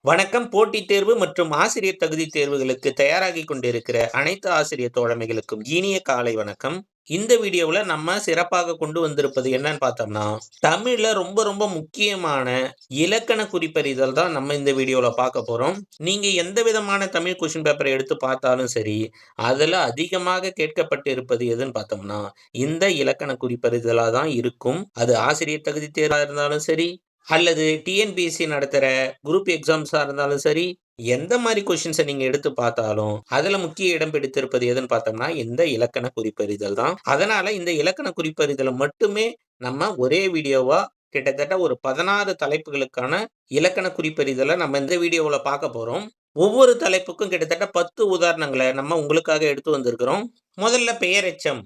வணக்கம். போட்டித் தேர்வு மற்றும் ஆசிரியர் தகுதித் தேர்வுகளுக்கு தயாராகிக் கொண்டிருக்கிற அனைத்து ஆசிரியர் தோழமைகளுக்கும் இனிய காலை வணக்கம். இந்த வீடியோவுல நம்ம சிறப்பாக கொண்டு வந்திருப்பது என்னன்னு பார்த்தோம்னா, தமிழ்ல ரொம்ப ரொம்ப முக்கியமான இலக்கண குறிப்பறிதல் தான் நம்ம இந்த வீடியோல பார்க்க போறோம். நீங்க எந்த விதமான தமிழ் கொஸ்டின் பேப்பர எடுத்து பார்த்தாலும் சரி, அதுல அதிகமாக கேட்கப்பட்டு இருப்பது எதுன்னு பார்த்தோம்னா, இந்த இலக்கண குறிப்பறிதலா தான் இருக்கும். அது ஆசிரியர் தகுதித் தேர்வா இருந்தாலும் சரி, அல்லது டிஎன்பிஎஸ்சி நடத்துற குரூப் எக்ஸாம்ஸா இருந்தாலும் சரி, எந்த மாரி கொஸ்டின்ஸ நீங்க எடுத்து பார்த்தாலும், அதுல முக்கிய இடம் பிடித்திருப்பது எதுன்னு பார்த்தோம்னா, இந்த இலக்கண குறிப்பறிதல் தான். அதனால இந்த இலக்கண குறிப்பறிதல மட்டுமே நம்ம ஒரே வீடியோவா கிட்டத்தட்ட ஒரு 16 தலைப்புகளுக்கான இலக்கண குறிப்பறிதல நம்ம இந்த வீடியோவுல பார்க்க போறோம். ஒவ்வொரு தலைப்புக்கும் கிட்டத்தட்ட 10 உதாரணங்கள நம்ம உங்களுக்காக எடுத்து வந்திருக்கிறோம். முதல்ல பெயரெச்சம்.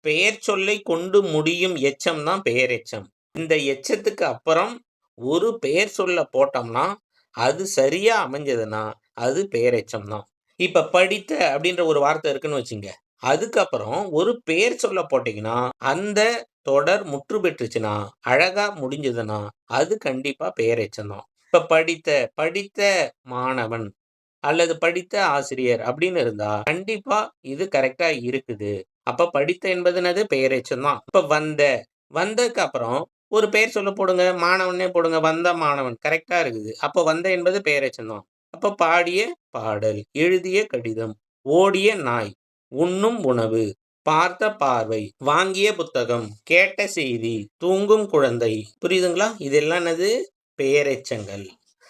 பெயர் சொல்லை கொண்டு முடியும் எச்சம் தான் பெயரெச்சம். இந்த எச்சத்துக்கு அப்புறம் ஒரு பெயர் சொல்ல போட்டோம்னா, அது சரியா அமைஞ்சதுன்னா, அது பெயரெச்சம் தான். இப்ப படித்த அப்படின்ற ஒரு வார்த்தை இருக்குன்னு வச்சுங்க. அதுக்கப்புறம் ஒரு பெயர் சொல்ல போட்டீங்கன்னா, அந்த தொடர் முற்று பெற்றுச்சுன்னா, அழகா முடிஞ்சதுன்னா, அது கண்டிப்பா பெயரெச்சம் தான். இப்ப படித்த, படித்த மாணவன் அல்லது படித்த ஆசிரியர் அப்படின்னு இருந்தா, கண்டிப்பா இது கரெக்ட்டா இருக்குது. அப்ப படித்த என்பது என்னது? பெயரெச்சம் தான். இப்ப வந்த, வந்ததுக்கு அப்புறம் ஒரு பெயர் சொல்ல போடுங்க. மாணவன்னே போடுங்க. வந்த மாணவன். கரெக்ட்டா இருக்குது. அப்ப வந்த என்பது பெயரெச்சம் தான். அப்ப பாடிய பாடல், எழுதிய கடிதம், ஓடிய நாய், உண்ணும் உணவு, பார்த்த பார்வை, வாங்கிய புத்தகம், கேட்ட செய்தி, தூங்கும் குழந்தை. புரியுதுங்களா? இதெல்லாம் என்னது? பெயரெச்சங்கள்.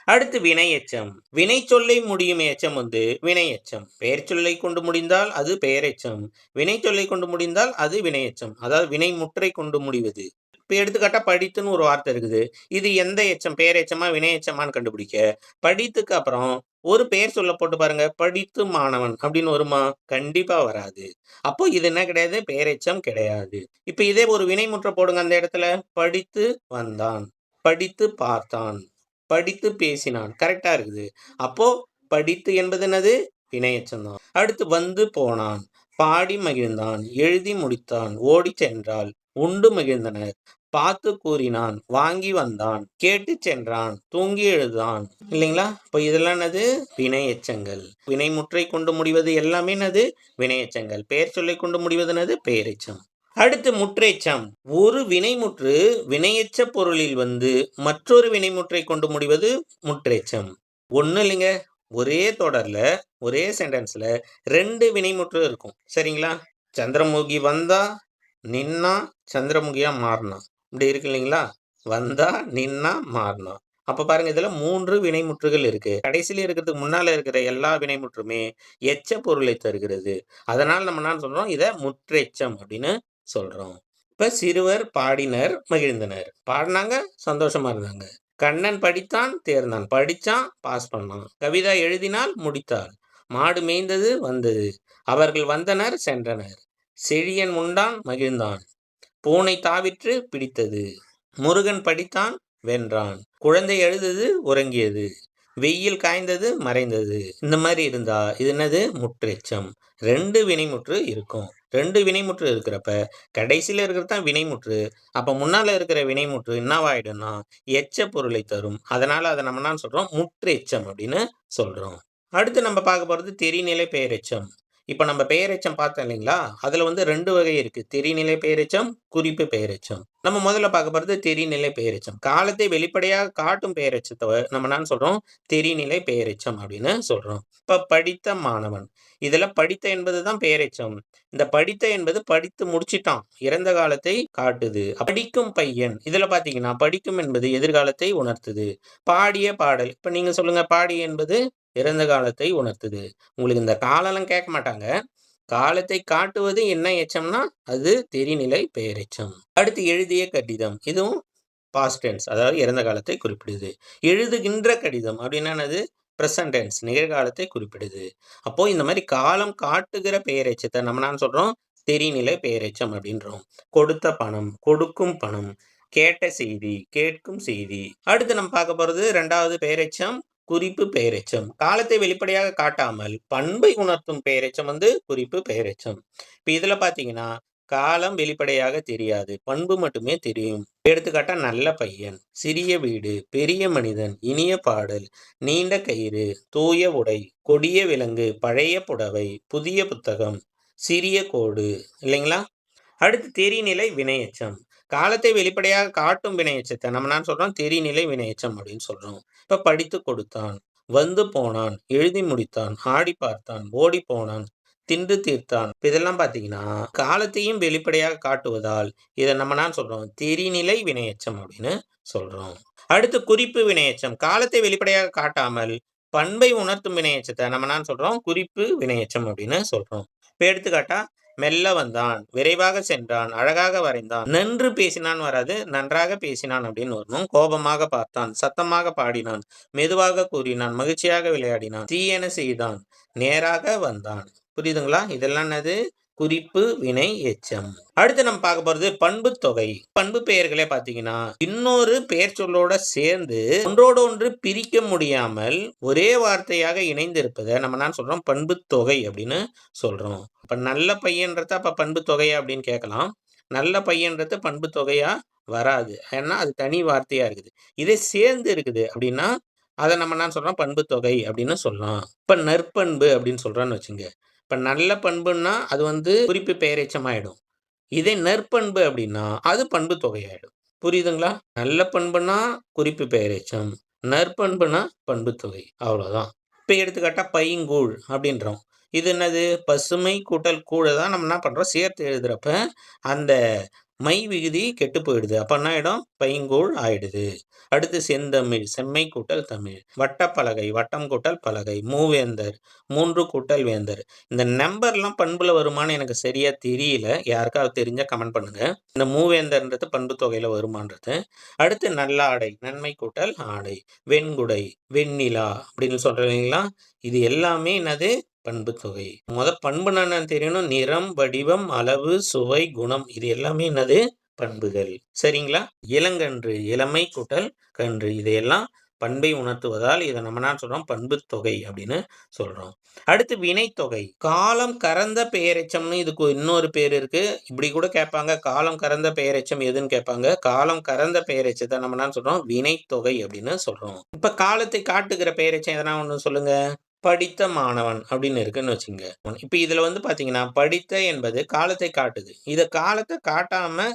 அடுத்து வினையெச்சம். வினைச்சொல்லை முடியும் எச்சம் வந்து வினையெச்சம். பெயர்ச்சொல்லை கொண்டு முடிந்தால் அது பெயரெச்சம். வினைச்சொல்லை கொண்டு முடிந்தால் அது வினையெச்சம். அதாவது வினைமுற்றை கொண்டு முடிவது. இப்ப எடுத்துக்காட்டா படித்துன்னு ஒரு வார்த்தை இருக்குது. இது எந்த எச்சம்? பெயரெச்சமா? வினையெச்சமான்னு கண்டுபிடிக்க, படித்துக்கு அப்புறம் ஒரு பெயர் சொல்ல போட்டு பாருங்க. படித்து மாணவன் அப்படின்னு வருமா? கண்டிப்பா வராது. அப்போ இது என்ன கிடையாது? பெயரெச்சம் கிடையாது. இப்ப இதே ஒரு வினைமுற்ற போடுங்க அந்த இடத்துல. படித்து வந்தான். படித்து பார்த்தான். படித்து பேசினான். கரெக்ட்டா இருக்குது. அப்போ படித்து என்பது என்னது? வினையெச்சம் தான். அடுத்து வந்து போனான், பாடி மகிழ்ந்தான், எழுதி முடித்தான், ஓடிச் சென்றாள், உண்டு மகிழ்ந்தனர், பார்த்து கூறினான், வாங்கி வந்தான், கேட்டுச் சென்றான், தூங்கி எழுதான். இல்லைங்களா? இப்ப இதெல்லாம் என்னது? வினையெச்சங்கள். வினைமுற்றை கொண்டு முடிவது எல்லாமே என்னது? வினையெச்சங்கள். பெயர் சொல்லைக் கொண்டு முடிவது என்னது? பெயரெச்சம். அடுத்து முற்றெச்சம். ஒரு வினைமுற்று வினையெச்ச பொருளில் வந்து மற்றொரு வினைமுற்றை கொண்டு முடிவது முற்றெச்சம். ஒண்ணும் இல்லைங்க. ஒரே தொடர்ல, ஒரே சென்டென்ஸ்ல 2 வினைமுற்று இருக்கும். சரிங்களா? சந்திரமுகி வந்தா, நின்னா, சந்திரமுகியா மாறுனா. இப்படி இருக்கு இல்லைங்களா? வந்தா, நின்னா, மாறுனா. அப்ப பாருங்க இதுல 3 வினைமுற்றுகள் இருக்கு. கடைசியில இருக்கிறதுக்கு முன்னால இருக்கிற எல்லா வினைமுற்றுமே எச்ச பொருளை தருகிறது. அதனால நம்ம என்ன சொல்றோம்? இத முற்றெச்சம் அப்படின்னு சொல்றோம். இப்ப சிறுவர் பாடினர், மகிழ்ந்தனர். பாடுனாங்க, சந்தோஷமா இருந்தாங்க. கண்ணன் படித்தான், தேர்ந்தான். படிச்சான், பாஸ் பண்ணான். கவிதா எழுதினாள், முடித்தாள். மாடு மேய்ந்தது, வந்தது. அவர்கள் வந்தனர், சென்றனர். செழியன் உண்டான், மகிழ்ந்தான். பூனை தாவிற்று, பிடித்தது. முருகன் படித்தான், வென்றான். குழந்தை அழுதது, உறங்கியது. வெயில் காய்ந்தது, மறைந்தது. இந்த மாரி இருந்தா, இது என்னது? முற்றெச்சம். 2 வினைமுற்று இருக்கும். 2 வினைமுற்று இருக்கிறப்ப, கடைசியில இருக்கிறது தான் வினைமுற்று. அப்ப முன்னால இருக்கிற வினைமுற்று என்னவாயிடும்னா, எச்ச பொருளை தரும். அதனால அத நம்ம என்ன சொல்றோம்? முற்றெச்சம் அப்படின்னு சொல்றோம். அடுத்து நம்ம பார்க்க போறது தெரிநிலை பெயரெச்சம். இப்ப நம்ம பெயரெச்சம் பார்த்தோம் இல்லைங்களா? அதுல வந்து 2 வகை இருக்கு. தெரிநிலை பெயரெச்சம், குறிப்பு பெயரெச்சம். நம்ம முதல்ல பார்க்க போறது தெரிநிலை பெயரெச்சம். காலத்தை வெளிப்படையாக காட்டும் பெயரெச்சத்த நம்ம என்ன சொல்றோம்? தெரிநிலை பெயரெச்சம் அப்படின்னு சொல்றோம். இப்ப படித்த மாணவன். இதுல படித்த என்பது தான் பெயரெச்சம். இந்த படித்த என்பது படித்து முடிச்சிட்டான். இறந்த காலத்தை காட்டுது. படிக்கும் பையன். இதுல பார்த்தீங்கன்னா, படிக்கும் என்பது எதிர்காலத்தை உணர்த்துது. பாடிய பாடல். இப்ப நீங்க சொல்லுங்க. பாடி என்பது இறந்த காலத்தை உணர்த்துது. உங்களுக்கு இந்த காலம்லாம் கேட்க மாட்டாங்க. காலத்தை காட்டுவது என்ன எச்சம்னா, அது தெரிநிலை பெயரெச்சம். அடுத்து எழுதிய கடிதம். இதுவும் பாஸ்ட் டென்ஸ். அதாவது இறந்த காலத்தை குறிப்பிடுது. எழுதுகின்ற கடிதம் அப்படின்னா என்னது? Present tense. நிகழ்காலத்தை குறிப்பிடுது. அப்போ இந்த மாரி காலம் காட்டுகிற பெயரெச்சத்த நம்ம என்ன சொல்றோம்? தெரிநிலை பெயரெச்சம் அப்படின்றோம். கொடுத்த பணம், கொடுக்கும் பணம், கேட்ட செய்தி, கேட்கும் செய்தி. அடுத்து நம்ம பார்க்க போறது 2வது பெயரெச்சம் குறிப்பு பெயரெச்சம். காலத்தை வெளிப்படையாக காட்டாமல் பண்பை உணர்த்தும் பெயரெச்சம் வந்து குறிப்பு பெயரெச்சம். இப்ப இதுல பார்த்தீங்கன்னா, காலம் வெளிப்படையாக தெரியாது. பண்பு மட்டுமே தெரியும். எடுத்துக்காட்டா நல்ல பையன், சிறிய வீடு, பெரிய மனிதன், இனிய பாடல், நீண்ட கயிறு, தூய உடை, கொடிய விலங்கு, பழைய புடவை, புதிய புத்தகம், சிறிய கோடு இல்லைங்களா? அடுத்து தெரிநிலை வினையெச்சம். காலத்தை வெளிப்படையாக காட்டும் வினையெச்சத்தை நம்ம என்ன சொல்றோம்? தெரிநிலை வினையெச்சம் அப்படின்னு சொல்றோம். இப்ப படித்து கொடுத்தான், வந்து போனான், எழுதி முடித்தான், ஆடி பார்த்தான், ஓடி போனான், தின்று தீர்த்தான். இப்ப இதெல்லாம் பார்த்தீங்கன்னா, காலத்தையும் வெளிப்படையாக காட்டுவதால் இதை நம்ம என்ன சொல்றோம்? தெரிநிலை வினையெச்சம் அப்படின்னு சொல்றோம். அடுத்து குறிப்பு வினையெச்சம். காலத்தை வெளிப்படையாக காட்டாமல் பண்பை உணர்த்தும் வினையெச்சத்தை நம்ம என்ன சொல்றோம்? குறிப்பு வினையெச்சம் அப்படின்னு சொல்றோம். இப்ப எடுத்துக்காட்டா மெல்ல வந்தான், விரைவாக சென்றான், அழகாக வரைந்தான், நன்று பேசினான் வராது, நன்றாக பேசினான் அப்படின்னு வரணும். கோபமாக பார்த்தான், சத்தமாக பாடினான், மெதுவாக கூறினான், மகிழ்ச்சியாக விளையாடினான், தீயென செய்தான், நேராக வந்தான். புரியுதுங்களா? இதெல்லாம் என்னது? குறிப்பு வினை எச்சம். அடுத்து நம்ம பார்க்க போறது பண்பு தொகை. பண்பு பெயர்களே பாத்தீங்கன்னா இன்னொரு பெயர் சொல்லோட சேர்ந்து ஒன்றோடு ஒன்று பிரிக்க முடியாமல் ஒரே வார்த்தையாக இணைந்து இருப்பதை நம்ம என்ன சொல்றோம்? பண்பு தொகை அப்படின்னு சொல்றோம். இப்ப நல்ல பையன்றத அப்ப பண்பு தொகையா அப்படின்னு கேட்கலாம். நல்ல பையன்றது பண்பு தொகையா வராது. ஏன்னா அது தனி வார்த்தையா இருக்குது. இதே சேர்ந்து இருக்குது அப்படின்னா அதை நம்ம என்ன சொல்றோம்? பண்பு தொகை அப்படின்னு சொல்லலாம். இப்ப நற்பண்பு அப்படின்னு சொல்றோம்னு வச்சுங்க. இப்ப நல்ல பண்புன்னா அது குறிப்பு பெயரெச்சம் ஆயிடும். இதே நற்பண்பு அப்படின்னா அது பண்பு தொகையாயிடும். புரியுதுங்களா? நல்ல பண்புனா குறிப்பு பெயரெச்சம், நற்பண்புனா பண்பு தொகை. அவ்வளவுதான். இப்ப எடுத்துக்காட்டா பைங்கூழ் அப்படின்றோம். இது என்னது? பசுமை கூட்டல் கூழ தான் நம்ம என்ன பண்றோம்? சேர்த்து எழுதுறப்ப அந்த மை விகுதி கெட்டு போயிடுது. அப்ப என்ன ஆயிடும்? பைங்கூழ் ஆயிடுது. அடுத்து செந்தமிழ், செம்மை கூட்டல் தமிழ், வட்டப்பலகை, வட்டம் கூட்டல் பலகை, மூவேந்தர், 3 கூட்டல் வேந்தர். இந்த நம்பர்லாம் பண்புல வருமானு எனக்கு சரியா தெரியல. யாருக்காவது தெரிஞ்சா கமெண்ட் பண்ணுங்க. இந்த மூவேந்தர்ன்றது பண்பு தொகையில வருமான்றது. அடுத்து நல்லாடை, நன்மை கூட்டல் ஆடை, வெண்குடை, வெண்ணிலா அப்படின்னு சொல்றீங்களா? இது எல்லாமே என்னது? பண்பு தொகை. பண்புனா என்னன்னு தெரியணும். நிறம், வடிவம், அளவு, சுவை, குணம் இது எல்லாமே என்னது? பண்புகள். சரிங்களா? இளங்கன்று, இளமை கூட்டல் கன்று இதையெல்லாம் பண்பை உணர்த்துவதால் இதை நம்ம என்ன சொல்றோம்? பண்பு தொகை அப்படின்னு சொல்றோம். அடுத்து வினைத்தொகை. காலம் கறந்த பெயரெச்சம்னு இதுக்கு இன்னொரு பேர் இருக்கு. இப்படி கூட கேட்பாங்க. காலம் கறந்த பெயரெச்சம் எதுன்னு கேட்பாங்க. காலம் கறந்த பெயரெச்சத்தை நம்ம என்ன சொல்றோம்? வினைத்தொகை அப்படின்னு சொல்றோம். இப்ப காலத்தை காட்டுகிற பெயரெச்சம் எதனா ஒண்ணு சொல்லுங்க. படித்த மாணவன் அப்படின்னு இருக்குன்னு வச்சுங்க. இப்ப இதுல பாத்தீங்கன்னா படித்த என்பது காலத்தை காட்டுது. இத காலத்தை காட்டாம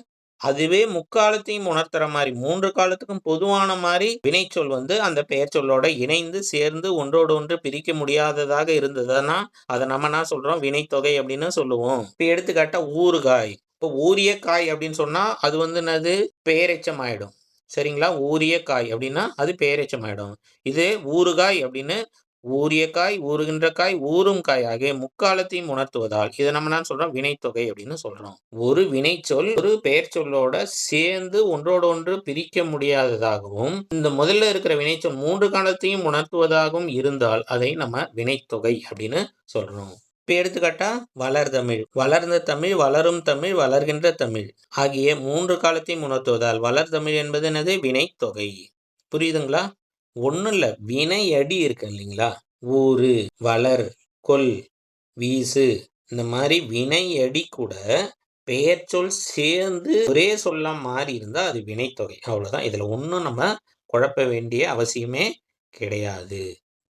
அதுவே முக்காலத்தையும் உணர்த்துற மாதிரி 3 காலத்துக்கும் பொதுவான மாதிரி வினைச்சொல் அந்த பெயர் சொல்லோட இணைந்து சேர்ந்து ஒன்றோடு ஒன்று பிரிக்க முடியாததாக இருந்ததுன்னா அதை நம்ம என்ன சொல்றோம்? வினைத்தொகை அப்படின்னு சொல்லுவோம். இப்ப எடுத்துக்காட்டா ஊறுகாய். இப்போ ஊரிய காய் அப்படின்னு சொன்னா அது என்னது? பெயரெச்சம் ஆயிடும். சரிங்களா? ஊரிய காய் அப்படின்னா அது பெயரெச்சம் ஆயிடும். இதே ஊறுகாய் அப்படின்னு ஊரிய காய், ஊறுகின்ற காய், ஊறும் காய் ஆகிய முக்காலத்தையும் உணர்த்துவதால் இதை நம்ம என்ன சொல்றோம்? வினைத்தொகை அப்படின்னு சொல்றோம். ஒரு வினைச்சொல் ஒரு பெயர் சொல்லோட சேர்ந்து ஒன்றோடு ஒன்று பிரிக்க முடியாததாகவும் இந்த முதல்ல இருக்கிற வினைச்சொல் 3 காலத்தையும் உணர்த்துவதாகவும் இருந்தால் அதை நம்ம வினைத்தொகை அப்படின்னு சொல்றோம். இப்ப எடுத்துக்காட்டா வளர்தமிழ், வளர்ந்த தமிழ், வளரும் தமிழ், வளர்கின்ற தமிழ் ஆகிய 3 காலத்தையும் உணர்த்துவதால் வளர்தமிழ் என்பது என்னது? வினைத்தொகை. புரியுதுங்களா? ஒண்ணும் இல்ல. வினையடி இருக்கு இல்லைங்களா? ஊறு, வளர், கொல், வீசு இந்த மாதிரி வினையடி கூட பெயர்ச்சொல் சேர்ந்து ஒரே சொல்லா மாறி இருந்தா அது வினைத்தொகை. அவ்வளவுதான். இதுல ஒண்ணும் நம்ம குழப்ப வேண்டிய அவசியமே கிடையாது.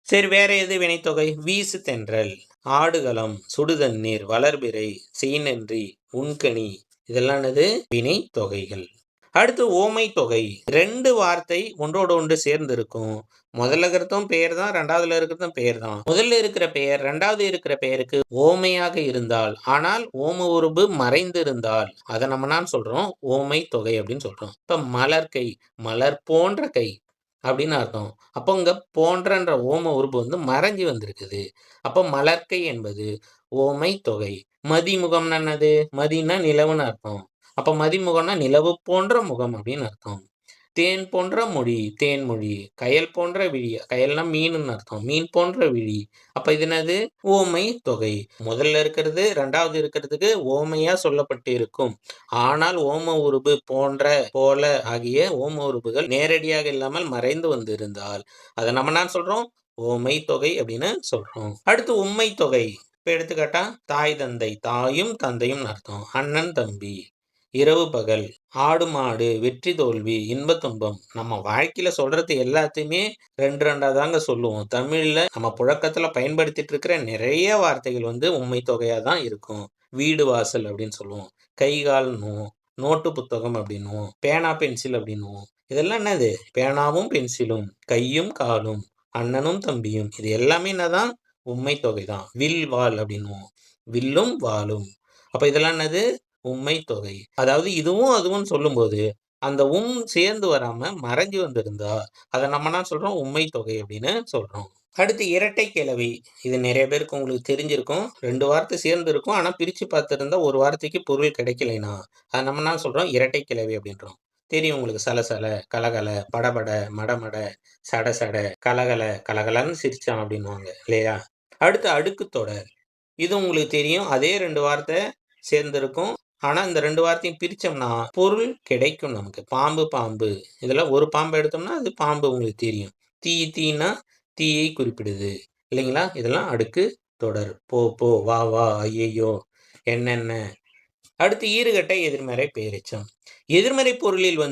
சரி, வேற எது வினைத்தொகை? வீசு தென்றல், ஆடுகளம், சுடுதண்ணீர், வளர்பிறை, செய்நன்றி, உண்கனி இதெல்லாம் என்னது? வினை தொகைகள். அடுத்து ஓமை தொகை. 2 வார்த்தை ஒன்றோடு ஒன்று சேர்ந்து இருக்கும். முதல்ல இருக்கிறதும் பெயர் தான், ரெண்டாவதுல இருக்கிறதும் பெயர் தான். முதல்ல இருக்கிற பெயர் ரெண்டாவது இருக்கிற பெயருக்கு ஓமையாக இருந்தால், ஆனால் ஓம உருபு மறைந்து இருந்தால் அதை நம்ம என்ன சொல்றோம்? ஓமை தொகை அப்படின்னு சொல்றோம். இப்ப மலர்கை, மலர் போன்ற கை அப்படின்னு அர்த்தம். அப்போ இங்க போன்றன்ற ஓம உருபு மறைஞ்சு வந்திருக்குது. அப்போ மலர்கை என்பது ஓமை தொகை. மதிமுகம்னா என்னது? மதினா நிலவுன்னு அர்த்தம். அப்ப மதிமுகம்னா நிலவு போன்ற முகம் அப்படின்னு அர்த்தம். தேன் போன்ற மொழி, தேன்மொழி. கயல் போன்ற விழி, கயல்னா மீனுன்னு அர்த்தம். மீன் போன்ற விழி. அப்ப இது என்னது? ஓமை தொகை. முதல்ல இருக்கிறது ரெண்டாவது இருக்கிறதுக்கு ஓமையா சொல்லப்பட்டு இருக்கும். ஆனால் ஓம உருபு போன்ற, போல ஆகிய ஓம உருபுகள் நேரடியாக இல்லாமல் மறைந்து வந்திருந்தால் அதை நம்ம என்ன சொல்றோம்? ஓமை தொகை அப்படின்னு சொல்றோம். அடுத்து உம்மை தொகை. இப்போ எடுத்துக்காட்டா தாய் தந்தை, தாயும் தந்தையும் அர்த்தம். அண்ணன் தம்பி, இரவு பகல், ஆடு மாடு, வெற்றி தோல்வி, இன்ப துன்பம். நம்ம வாழ்க்கையில சொல்றது எல்லாத்தையுமே 2 தாங்க சொல்லுவோம். தமிழ்ல நம்ம புழக்கத்துல பயன்படுத்திட்டு இருக்கிற நிறைய வார்த்தைகள் உண்மை தொகையா தான் இருக்கும். வீடு வாசல் அப்படின்னு சொல்லுவோம். கை கால்னுவோம். நோட்டு புத்தகம் அப்படின்னுவோம். பேனா பென்சில் அப்படின்னுவோம். இதெல்லாம் என்னது? பேனாவும் பென்சிலும், கையும் காலும், அண்ணனும் தம்பியும். இது எல்லாமே என்னதான்? உண்மை தொகை தான். வில் வாள் அப்படின்னுவோம். வில்லும் வாளும். அப்ப இதெல்லாம் என்னது? உண்மை தொகை. அதாவது இதுவும் அதுவும் சொல்லும்போது அந்த சேர்ந்து வராம மறைஞ்சு வந்திருந்தா அதை நம்ம என்ன சொல்றோம்? உண்மை தொகை அப்படின்னு சொல்றோம். அடுத்து இரட்டை கிளவி. இது நிறைய பேருக்கு உங்களுக்கு தெரிஞ்சிருக்கும். 2 வார்த்தை சேர்ந்து இருக்கும். ஆனா பிரிச்சு பார்த்திருந்தா ஒரு வார்த்தைக்கு பொருள் கிடைக்கலைன்னா அதை நம்ம என்ன சொல்றோம்? இரட்டை கிளவி அப்படின்றோம். தெரியும் உங்களுக்கு. சலசல, கலகல, படபட, மடமட, சட சட, கலகல, கலகலன்னு சிரிச்சான் அப்படின்னுவாங்க இல்லையா? அடுத்து அடுக்கு தொடர். இது உங்களுக்கு தெரியும். அதே 2 வார்த்தை சேர்ந்திருக்கும். ஆனா இந்த 2 வார்த்தையும் பிரிச்சோம்னா பொருள் கிடைக்கும் நமக்கு. பாம்பு பாம்பு. இதுல ஒரு பாம்பை எடுத்தோம்னா அது பாம்பு உங்களுக்கு தெரியும். தீ தீன்னா தீயை குறிப்பிடுது இல்லைங்களா? இதெல்லாம் அடுக்கு தொடர். போ போ, வா வா, ஐயையோ, என்னென்ன. அடுத்து ஈறுகெட்ட எதிர்மறை பெயரெச்சம். எதிர்மறை பொருளில்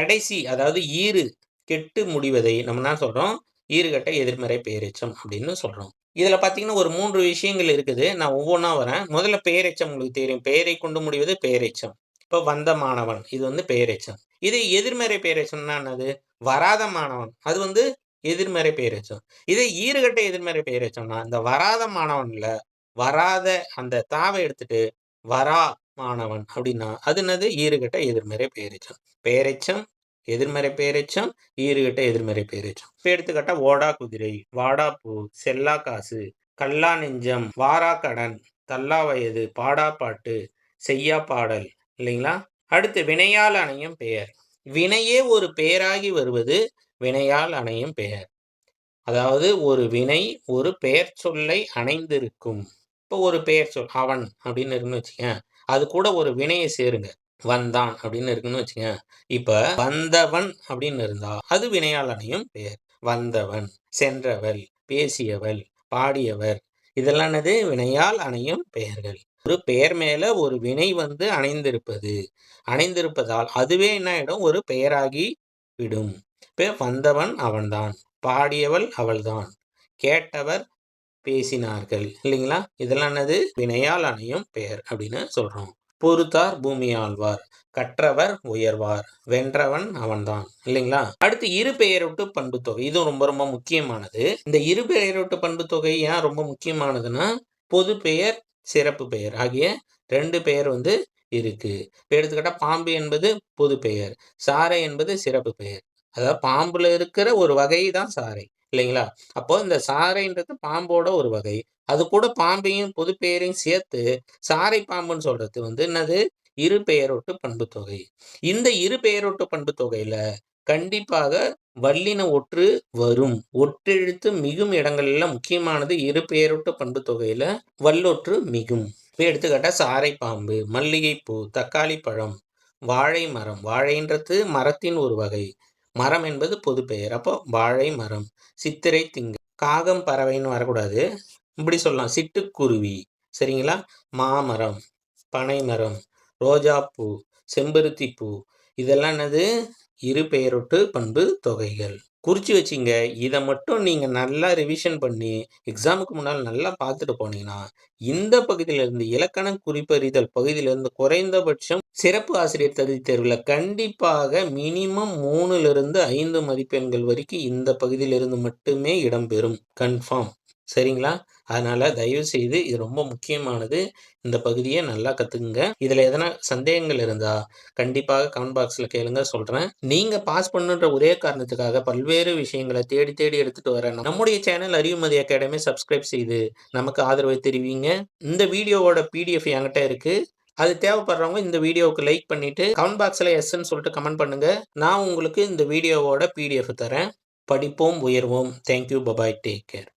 கடைசி, அதாவது ஈறு கெட்டு முடிவதை நம்ம என்ன சொல்றோம்? ஈறுகெட்ட எதிர்மறை பெயரெச்சம் அப்படின்னு சொல்றோம். இதுல பாத்தீங்கன்னா ஒரு 3 விஷயங்கள் இருக்குது. நான் ஒவ்வொன்னா வரேன். முதல்ல பெயரெச்சம் உங்களுக்கு தெரியும். பெயரை கொண்டு முடிவது பெயரெச்சம். இப்ப வந்த மாணவன் இது பெயரெச்சம். இதே எதிர்மறை பெயரெச்சம்னா என்னது? வராத மாணவன் அது எதிர்மறை பெயரெச்சம். இதே ஈறுகெட்ட எதிர்மறை பெயரெச்சம்னா இந்த வராத மாணவன்ல வராத அந்த தாவை எடுத்துட்டு வரா மாணவன் அப்படின்னா அது என்னது? ஈறுகெட்ட எதிர்மறை பெயரெச்சம். பெயரெச்சம், எதிர்மறை பெயரெச்சம், ஈறுகெட்ட எதிர்மறை பெயரெச்சம். இப்ப எடுத்துக்காட்டா ஓடா குதிரை, வாடா பூ, செல்லா காசு, கல்லா நெஞ்சம், வாரா கடன், தள்ளா வயது, பாடா பாட்டு, செய்யா பாடல் இல்லைங்களா? அடுத்து வினையால் அணையும் பெயர். வினையே ஒரு பெயராகி வருவது வினையால் அணையும் பெயர். அதாவது ஒரு வினை ஒரு பெயர் சொல்லை அணைந்திருக்கும். இப்போ ஒரு பெயர் சொல் அவன் அப்படின்னு இருக்குன்னு வச்சுக்கேன். அது கூட ஒரு வினையை சேருங்க. வந்தான் அப்படின்னு இருக்குன்னு வச்சுக்கேன். இப்ப வந்தவன் அப்படின்னு இருந்தா அது வினையால் அணையும் பெயர். வந்தவன், சென்றவள், பேசியவள், பாடியவர், இதெல்லாம் என்னது? வினையால் அணையும் பெயர்கள். ஒரு பெயர் மேல ஒரு வினை அணைந்திருப்பது. அணைந்திருப்பதால் அதுவே என்ன ஆயிடும்? ஒரு பெயராகி விடும். இப்ப வந்தவன் அவன்தான், பாடியவள் அவள்தான், கேட்டவர் பேசினார்கள் இல்லைங்களா? இதெல்லாம் என்னது? வினையால் அணையும் பெயர் அப்படின்னு சொல்றோம். பொறுத்தார் பூமி ஆழ்வார், கற்றவர் உயர்வார், வென்றவன் அவன்தான் இல்லைங்களா? அடுத்து இரு பெயரொட்டு பண்பு தொகை. இது ரொம்ப ரொம்ப முக்கியமானது. இந்த இரு பெயரொட்டு பண்பு தொகை ஏன் ரொம்ப முக்கியமானதுன்னா பொது பெயர், சிறப்பு பெயர் ஆகிய 2 பெயர் இருக்கு. இப்ப எடுத்துக்கிட்டா பாம்பு என்பது பொது பெயர், சாறை என்பது சிறப்பு பெயர். அதாவது பாம்புல இருக்கிற ஒரு வகை தான் சாறை இல்லைங்களா? அப்போ இந்த சாறைன்றது பாம்போட ஒரு வகை. அது கூட பாம்பையும் பொது பெயரையும் சேர்த்து சாறை பாம்புன்னு சொல்றது என்னது? இரு பெயரொட்டு பண்பு தொகை. இந்த இரு பெயரொட்டு பண்பு தொகையில கண்டிப்பாக வல்லின ஒற்று வரும். ஒற்றெழுத்து மிகும் இடங்கள்ல முக்கியமானது இரு பெயரொட்டு பண்பு தொகையில வல்லொற்று மிகும். இப்ப எடுத்துக்காட்டா சாறை பாம்பு, மல்லிகைப்பூ, தக்காளி பழம், வாழை மரம். வாழைன்றது மரத்தின் ஒரு வகை. மரம் என்பது பொது பெயர். அப்போ வாழை மரம், சித்திரை திங்கள், காகம் பறவைன்னு வரக்கூடாது. இப்படி சொல்லலாம். சிட்டுக்குருவி சரிங்களா? மாமரம், பனைமரம், ரோஜாப்பூ, செம்பருத்தி பூ, இதெல்லாம் என்னது? இரு பெயரொட்டு பண்பு தொகைகள். குறிச்சு வச்சிங்க. இதை மட்டும் நீங்க நல்லா ரிவிஷன் பண்ணி எக்ஸாமுக்கு முன்னால் நல்லா பார்த்துட்டு போனீங்கன்னா இந்த பகுதியிலிருந்து இலக்கணம் குறிப்பறிதல் பகுதியிலிருந்து குறைந்தபட்சம் சிறப்பு ஆசிரியர் தகுதி தேர்வுல கண்டிப்பாக மினிமம் 3லிருந்து 5 மதிப்பெண்கள் வரைக்கும் இந்த பகுதியிலிருந்து மட்டுமே இடம்பெறும். கன்ஃபார்ம். சரிங்களா? அதனால தயவு செய்து இது ரொம்ப முக்கியமானது. இந்த பகுதியை நல்லா கத்துக்குங்க. இதுல எதனா சந்தேகங்கள் இருந்தா கண்டிப்பாக கமெண்ட் பாக்ஸ்ல கேளுங்க, சொல்றேன். நீங்க பாஸ் பண்ணுன்ற ஒரே காரணத்துக்காக பல்வேறு விஷயங்களை தேடி தேடி எடுத்துட்டு வரேன். நம்முடைய சேனல் அறிவுமதி அகாடமி சப்ஸ்கிரைப் செய்து நமக்கு ஆதரவை தெரிவிங்க. இந்த வீடியோவோட PDF என்கிட்ட இருக்கு. அது தேவைப்படுறவங்க இந்த வீடியோவுக்கு லைக் பண்ணிட்டு கமெண்ட் பாக்ஸ்ல எஸ்ன்னு சொல்லிட்டு கமெண்ட் பண்ணுங்க. நான் உங்களுக்கு இந்த வீடியோவோட PDF தரேன். படிப்போம், உயர்வோம். Thank you, bye bye, take care.